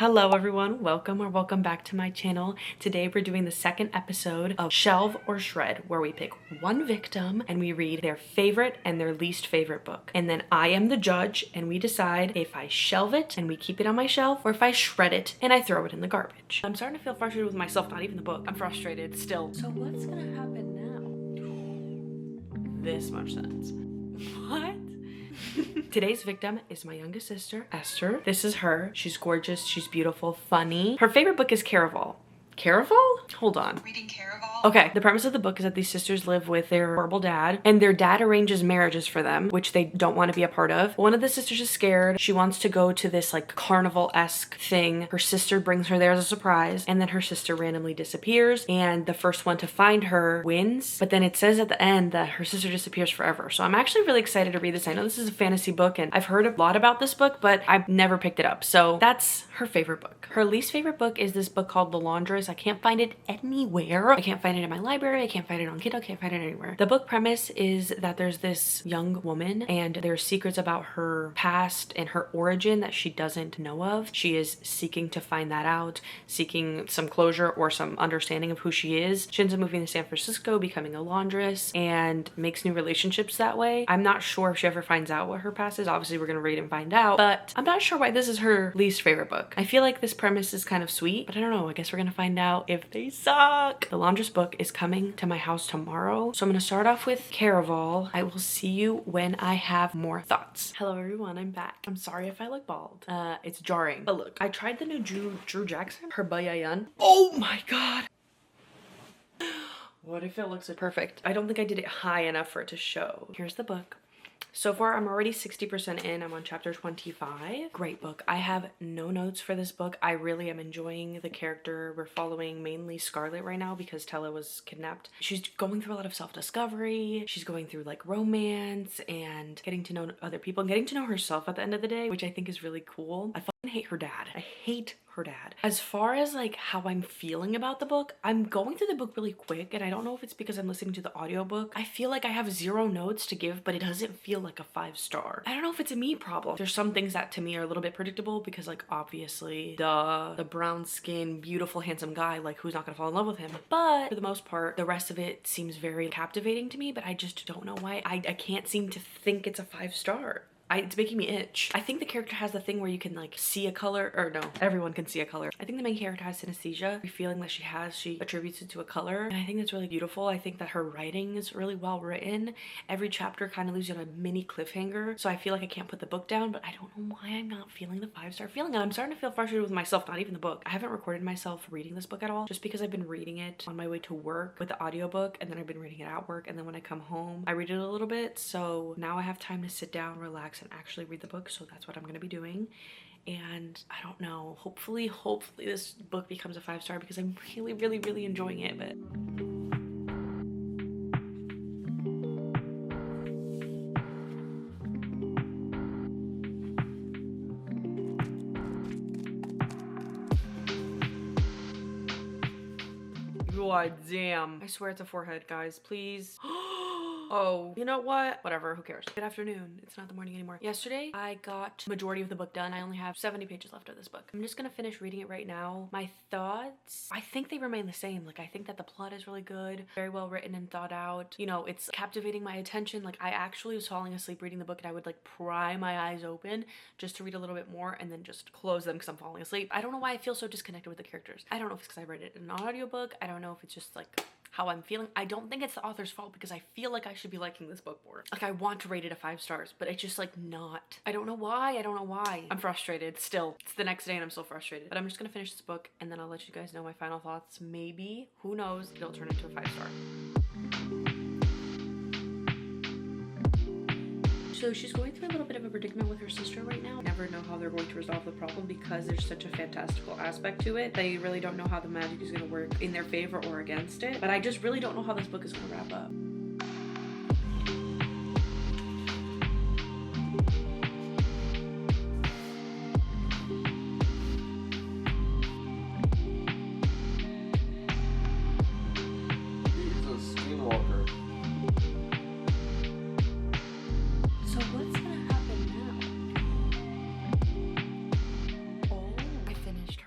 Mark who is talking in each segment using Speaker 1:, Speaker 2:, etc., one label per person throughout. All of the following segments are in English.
Speaker 1: Hello everyone, welcome back to my channel. Today we're doing the second episode of Shelve or Shred, where we pick one victim and we read their favorite and their least favorite book. And then I am the judge and we decide if I shelve it and we keep it on my shelf or if I shred it and I throw it in the garbage. I'm starting to feel frustrated with myself, not even the book. I'm frustrated still. So what's gonna happen now? This much sense. What? Today's victim is my youngest sister, Esther. This is her. She's gorgeous, she's beautiful, funny. Her favorite book is Caraval. Caraval? Hold on.
Speaker 2: Reading Caraval?
Speaker 1: Okay, the premise of the book is that these sisters live with their horrible dad, and their dad arranges marriages for them, which they don't want to be a part of. One of the sisters is scared. She wants to go to this like carnival-esque thing. Her sister brings her there as a surprise, and then her sister randomly disappears, and the first one to find her wins. But then it says at the end that her sister disappears forever. So I'm actually really excited to read this. I know this is a fantasy book, and I've heard a lot about this book, but I've never picked it up. So that's her favorite book. Her least favorite book is this book called The Laundress. I can't find it anywhere. I can't find it in my library. I can't find it on Kindle. I can't find it anywhere. The book premise is that there's this young woman and there's secrets about her past and her origin that she doesn't know of. She is seeking to find that out, seeking some closure or some understanding of who she is. She ends up moving to San Francisco, becoming a laundress, and makes new relationships that way. I'm not sure if she ever finds out what her past is. Obviously, we're gonna read and find out, but I'm not sure why this is her least favorite book. I feel like this premise is kind of sweet, but I don't know. I guess we're gonna find out if they suck. The Laundress book is coming to my house tomorrow, so I'm gonna start off with Caraval. I will see you when I have more thoughts. Hello everyone, I'm back. I'm sorry if I look bald. It's jarring. But look, I tried the new Drew Jackson, her Bayayan. Oh my god! What if it looks perfect? I don't think I did it high enough for it to show. Here's the book. So far, I'm already 60% in. I'm on chapter 25. Great book. I have no notes for this book. I really am enjoying the character. We're following mainly Scarlet right now because Tella was kidnapped. She's going through a lot of self-discovery. She's going through like romance and getting to know other people and getting to know herself at the end of the day, which I think is really cool. I fucking hate her dad. I hate her dad. As far as like how I'm feeling about the book, I'm going through the book really quick, and I don't know if it's because I'm listening to the audiobook. I feel like I have 0 notes to give, but it doesn't feel like a 5-star. I don't know if it's a me problem. There's some things that to me are a little bit predictable because like obviously the brown skin, beautiful, handsome guy, like who's not gonna fall in love with him? But for the most part, the rest of it seems very captivating to me, but I just don't know why. I can't seem to think it's a 5-star. It's making me itch. I think the character has the thing where you can like see a color, or no, everyone can see a color. I think the main character has synesthesia. Every feeling that she attributes it to a color. And I think that's really beautiful. I think that her writing is really well written. Every chapter kind of leaves you on a mini cliffhanger. So I feel like I can't put the book down, but I don't know why I'm not feeling the 5-star feeling. And I'm starting to feel frustrated with myself, not even the book. I haven't recorded myself reading this book at all, just because I've been reading it on my way to work with the audiobook, and then I've been reading it at work, and then when I come home, I read it a little bit. So now I have time to sit down, relax, and actually read the book, so that's what I'm gonna be doing. And I don't know, hopefully this book becomes a 5-star because I'm really enjoying it. But god damn, I swear it's a forehead, guys, please. Oh, you know what? Whatever, who cares? Good afternoon. It's not the morning anymore. Yesterday, I got majority of the book done. I only have 70 pages left of this book. I'm just gonna finish reading it right now. My thoughts, I think they remain the same. Like, I think that the plot is really good, very well written and thought out. You know, it's captivating my attention. Like, I actually was falling asleep reading the book, and I would like pry my eyes open just to read a little bit more and then just close them because I'm falling asleep. I don't know why I feel so disconnected with the characters. I don't know if it's because I read it in an audiobook. I don't know if it's just like how I'm feeling. I don't think it's the author's fault because I feel like I should be liking this book more. Like, I want to rate it a 5 stars, but it's just like not. I don't know why. I'm frustrated still. It's the next day and I'm still frustrated. But I'm just gonna finish this book and then I'll let you guys know my final thoughts. Maybe, who knows, it'll turn into a 5-star. So she's going through a little bit of a predicament with her sister right now. Never know how they're going to resolve the problem because there's such a fantastical aspect to it. They really don't know how the magic is going to work in their favor or against it. But I just really don't know how this book is going to wrap up.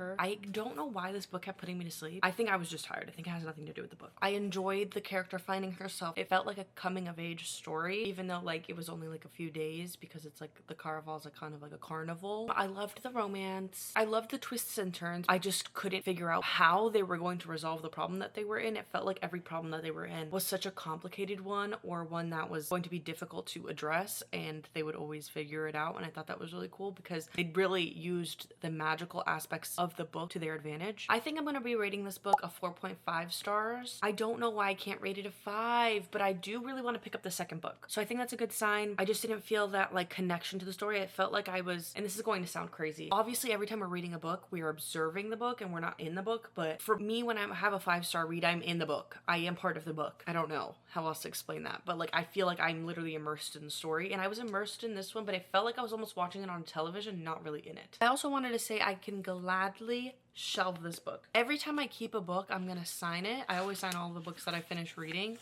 Speaker 1: her. I don't know why this book kept putting me to sleep. I think I was just tired. I think it has nothing to do with the book. I enjoyed the character finding herself. It felt like a coming of age story, even though like it was only like a few days because it's like the Caraval is like kind of like a carnival. I loved the romance. I loved the twists and turns. I just couldn't figure out how they were going to resolve the problem that they were in. It felt like every problem that they were in was such a complicated one, or one that was going to be difficult to address, and they would always figure it out. And I thought that was really cool because they really used the magical aspects of the book to their advantage. I think I'm going to be rating this book a 4.5 stars. I don't know why I can't rate it a 5, but I do really want to pick up the second book. So I think that's a good sign. I just didn't feel that like connection to the story. It felt like I was, and this is going to sound crazy. Obviously, every time we're reading a book, we are observing the book and we're not in the book. But for me, when I have a 5-star read, I'm in the book. I am part of the book. I don't know how else to explain that, but like I feel like I'm literally immersed in the story, and I was immersed in this one, but it felt like I was almost watching it on television, not really in it. I also wanted to say I can gladly shelve this book. Every time I keep a book, I'm gonna sign it. I always sign all the books that I finish reading.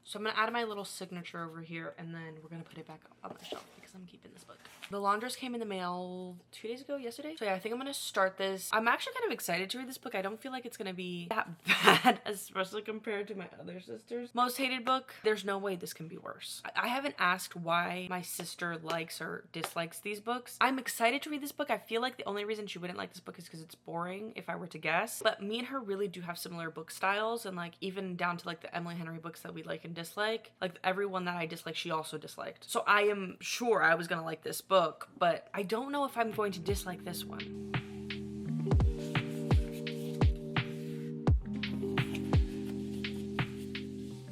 Speaker 1: So I'm gonna add my little signature over here, and then we're gonna put it back on the shelf because I'm keeping this book. The laundress came in the mail 2 days ago, yesterday. So yeah, I think I'm gonna start this. I'm actually kind of excited to read this book. I don't feel like it's gonna be that bad, especially compared to my other sister's most hated book. There's no way this can be worse. I haven't asked why my sister likes or dislikes these books. I'm excited to read this book. I feel like the only reason she wouldn't like this book is because it's boring, if I were to guess. But me and her really do have similar book styles, and like even down to like the Emily Henry books that we like and dislike. Like everyone that I dislike, she also disliked. So I am sure I was gonna like this book, but I don't know if I'm going to dislike this one.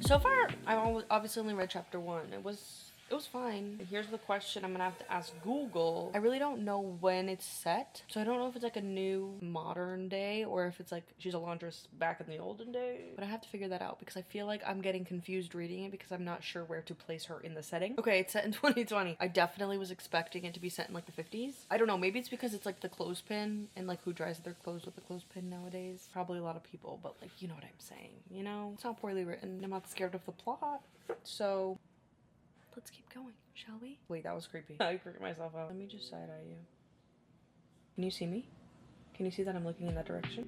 Speaker 1: So far, I've obviously only read chapter 1. It was fine. Here's the question I'm gonna have to ask Google. I really don't know when it's set, so I don't know if it's like a new modern day or if it's like she's a laundress back in the olden day, but I have to figure that out because I feel like I'm getting confused reading it because I'm not sure where to place her in the setting. Okay, it's set in 2020. I definitely was expecting it to be set in like the 50s. I don't know, maybe it's because it's like the clothespin, and like who dries their clothes with a clothespin nowadays? Probably a lot of people, but like, you know what I'm saying, you know? It's not poorly written. I'm not scared of the plot, so let's keep going, shall we? Wait, that was creepy. I freaked myself out. Let me just side-eye you. Can you see me? Can you see that I'm looking in that direction?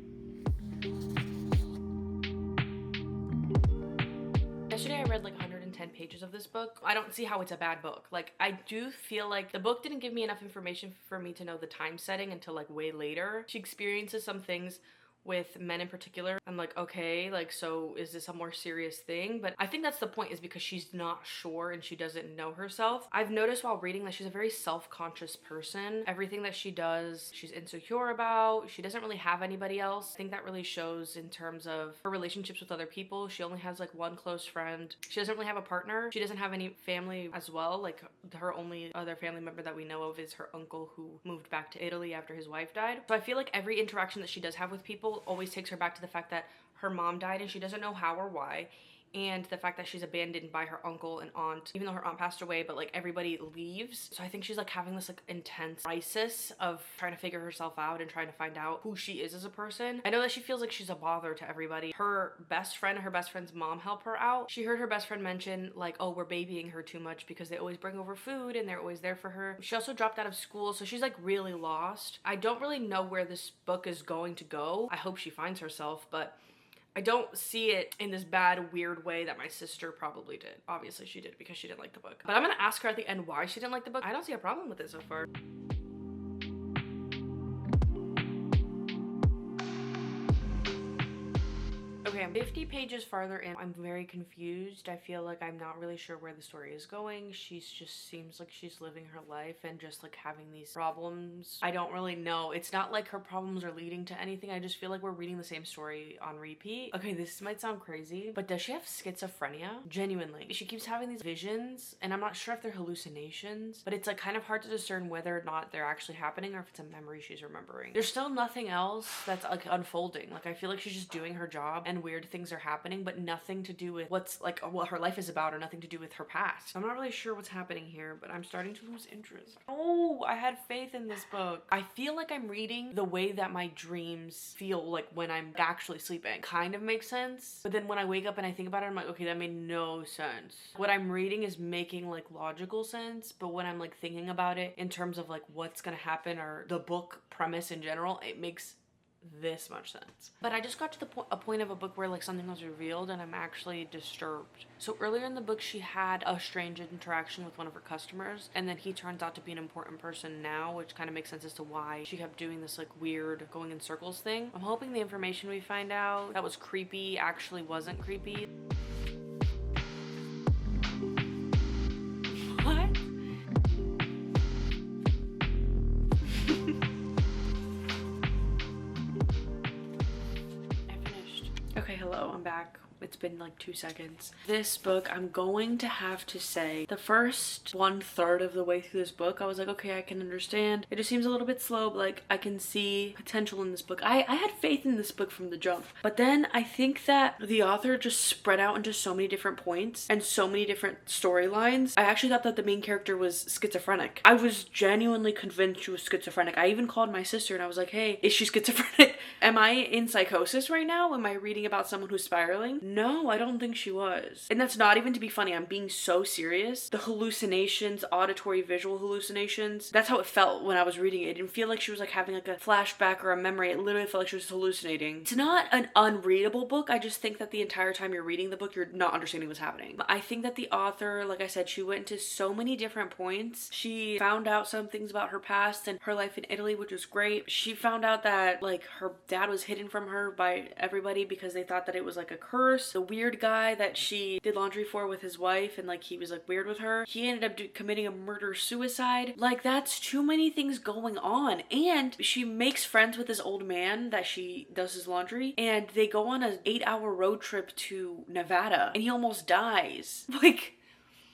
Speaker 1: Yesterday I read like 110 pages of this book. I don't see how it's a bad book. Like, I do feel like the book didn't give me enough information for me to know the time setting until like way later. She experiences some things with men in particular. I'm like, okay, like, so is this a more serious thing? But I think that's the point, is because she's not sure and she doesn't know herself. I've noticed while reading that she's a very self-conscious person. Everything that she does, she's insecure about. She doesn't really have anybody else. I think that really shows in terms of her relationships with other people. She only has like one close friend. She doesn't really have a partner. She doesn't have any family as well. Like, her only other family member that we know of is her uncle, who moved back to Italy after his wife died. So I feel like every interaction that she does have with people always takes her back to the fact that her mom died and she doesn't know how or why, and the fact that she's abandoned by her uncle and aunt, even though her aunt passed away, but like everybody leaves. So I think she's like having this like intense crisis of trying to figure herself out and trying to find out who she is as a person. I know that she feels like she's a bother to everybody. Her best friend's mom helped her out. She heard her best friend mention like, oh, we're babying her too much because they always bring over food and they're always there for her. She also dropped out of school, so she's like really lost. I don't really know where this book is going to go. I hope she finds herself, but I don't see it in this bad, weird way that my sister probably did. Obviously she did because she didn't like the book. But I'm gonna ask her at the end why she didn't like the book. I don't see a problem with it so far. Okay, I'm 50 pages farther in. I'm very confused. I feel like I'm not really sure where the story is going. She's just seems like she's living her life and just like having these problems. I don't really know. It's not like her problems are leading to anything. I just feel like we're reading the same story on repeat. Okay, this might sound crazy, but does she have schizophrenia? Genuinely. She keeps having these visions, and I'm not sure if they're hallucinations, but it's like kind of hard to discern whether or not they're actually happening or if it's a memory she's remembering. There's still nothing else that's like unfolding. Like, I feel like she's just doing her job and weird things are happening, but nothing to do with what's like what her life is about, or nothing to do with her past. I'm not really sure what's happening here, but I'm starting to lose interest. Oh, I had faith in this book. I feel like I'm reading the way that my dreams feel like when I'm actually sleeping. Kind of makes sense, but then when I wake up and I think about it, I'm like, okay, that made no sense. What I'm reading is making like logical sense, but when I'm like thinking about it in terms of like what's gonna happen or the book premise in general, it makes this much sense. But I just got to a point of a book where like something was revealed and I'm actually disturbed. So earlier in the book, she had a strange interaction with one of her customers, and then he turns out to be an important person now, which kind of makes sense as to why she kept doing this like weird going in circles thing. I'm hoping the information we find out that was creepy actually wasn't creepy. What? Okay, hello, I'm back. It's been like 2 seconds. This book, I'm going to have to say, the first 1/3 of the way through this book, I was like, okay, I can understand. It just seems a little bit slow, but like I can see potential in this book. I had faith in this book from the jump. But then I think that the author just spread out into so many different points and so many different storylines. I actually thought that the main character was schizophrenic. I was genuinely convinced she was schizophrenic. I even called my sister and I was like, hey, is she schizophrenic? Am I in psychosis right now? Am I reading about someone who's spiraling? No, I don't think she was. And that's not even to be funny. I'm being so serious. The hallucinations, auditory, visual hallucinations, that's how it felt when I was reading it. It didn't feel like she was like having like a flashback or a memory. It literally felt like she was hallucinating. It's not an unreadable book. I just think that the entire time you're reading the book, you're not understanding what's happening. But I think that the author, like I said, she went into so many different points. She found out some things about her past and her life in Italy, which was great. She found out that like her dad was hidden from her by everybody because they thought that it was like a curse. The weird guy that she did laundry for with his wife and like he was like weird with her, he ended up committing a murder-suicide. Like that's too many things going on. And she makes friends with this old man that she does his laundry, and they go on an 8-hour road trip to Nevada and he almost dies. Like,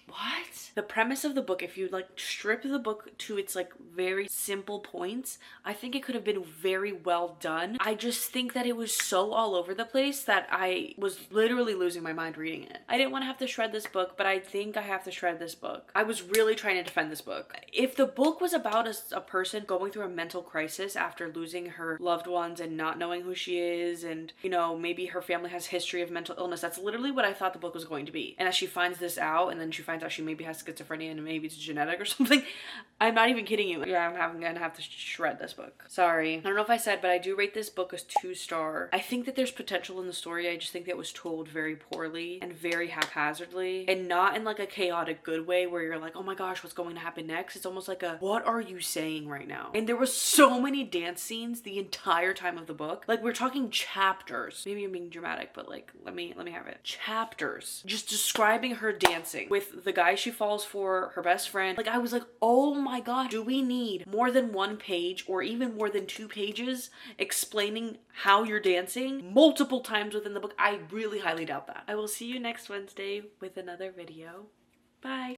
Speaker 1: what? The premise of the book, if you like strip the book to its like very simple points, I think it could have been very well done. I just think that it was so all over the place that I was literally losing my mind reading it. I didn't want to have to shred this book, but I think I have to shred this book. I was really trying to defend this book. If the book was about a person going through a mental crisis after losing her loved ones and not knowing who she is, and you know, maybe her family has history of mental illness, that's literally what I thought the book was going to be. And as she finds this out, and then she finds out she maybe has schizophrenia and maybe it's genetic or something, I'm not even kidding you. Yeah, I'm gonna have to shred this book. Sorry. I don't know if I said, but I do rate this book as 2-star. I think that there's potential in the story. I just think that it was told very poorly and very haphazardly, and not in like a chaotic good way where you're like, oh my gosh, what's going to happen next? It's almost like a, what are you saying right now? And there was so many dance scenes the entire time of the book. Like we're talking chapters. Maybe I'm being dramatic, but like let me have it. Chapters just describing her dancing with the guy she falls for, her best friend. Like I was like, oh my god, do we need more than 1 page or even more than 2 pages explaining how you're dancing multiple times within the book? I really highly doubt that. I will see you next Wednesday with another video. Bye.